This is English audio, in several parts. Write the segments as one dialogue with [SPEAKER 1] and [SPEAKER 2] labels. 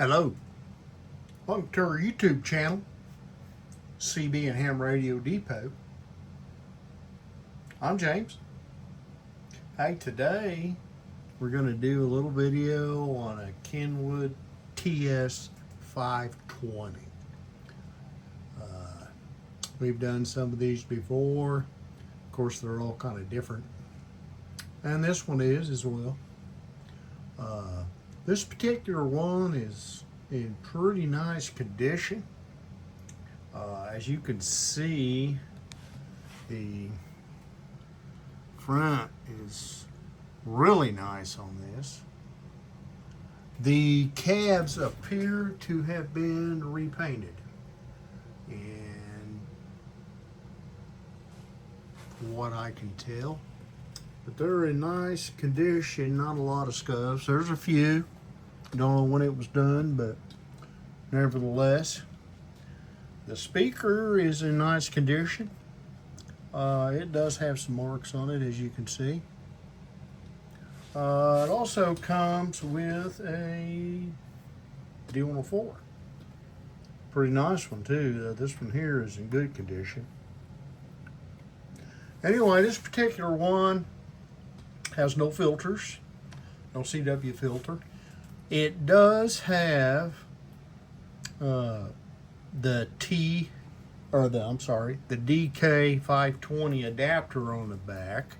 [SPEAKER 1] Hello, welcome to our YouTube channel, CB Radio Depot. I'm James. Hey, today we're going to do a little video on a Kenwood TS-520. We've done some of these before. Of course, they're all kind of different, and this one is as well. This particular one is in pretty nice condition. As you can see, the front is really nice on this. The cabs appear to have been repainted, and from what I can tell, but they're in nice condition, not a lot of scuffs. There's a few. Don't know when it was done, but nevertheless, the speaker is in nice condition. It does have some marks on it, as you can see. It also comes with a D104. Pretty nice one too. This one here is in good condition. Anyway, this particular one has no filters, no CW filter. It does have the DK520 adapter on the back,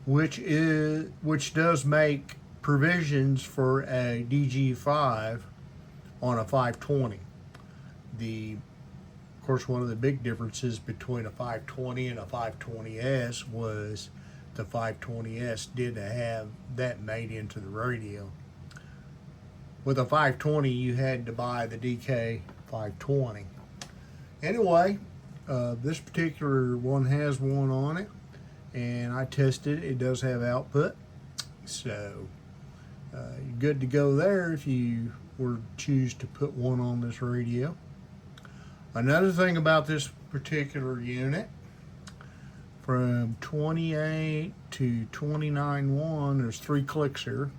[SPEAKER 1] which does make provisions for a DG5 on a 520. Of course, one of the big differences between a 520 and a 520S was the 520S didn't have that made into the radio. With a 520, you had to buy the DK520. Anyway, this particular one has one on it, and I tested it. It does have output, so you're good to go there if you were to choose to put one on this radio. Another thing about this particular unit, from 28 to 29.1, there's 3 clicks here.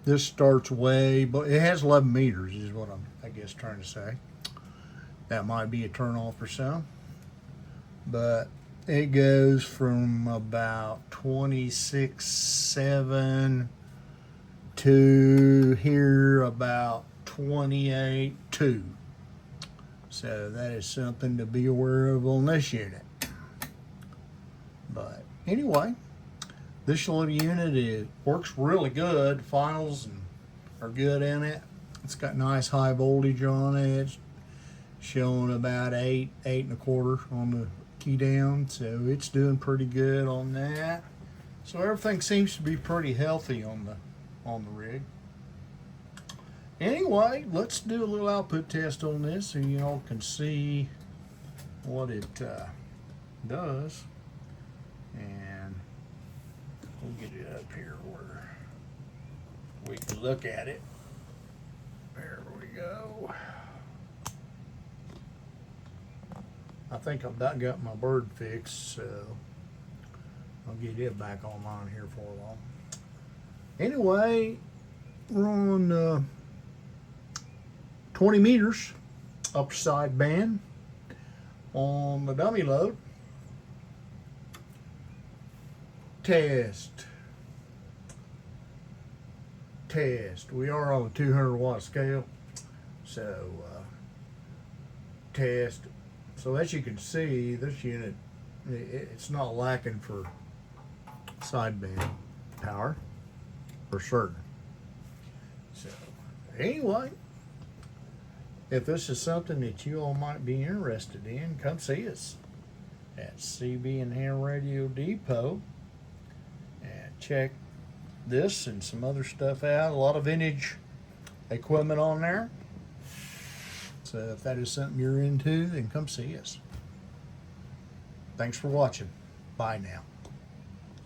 [SPEAKER 1] This starts way, but it has 11 meters is what I'm, I guess, trying to say. That might be a turn off for some, but it goes from about 26.7 to here about 28.2. So that is something to be aware of on this unit. But anyway, this little unit works really good. Finals are good in it. It's got nice high voltage on it. It's showing about 8 1/4 on the key down, so it's doing pretty good on that. So everything seems to be pretty healthy on the rig. Anyway, let's do a little output test on this so you all can see what it does. And we'll get it up here where we can look at it. There we go. I think I've about got my bird fixed, so I'll get it back online here for long. Anyway, we're on 20 meters upper side band on the dummy load. Test. We are on a 200 watt scale, so test. So as you can see, this unit, it's not lacking for sideband power for certain. So anyway, if this is something that you all might be interested in, come see us at CB Radio Depot and check this and some other stuff out. A lot of vintage equipment on there. So if that is something you're into, then come see us. Thanks for watching. Bye now.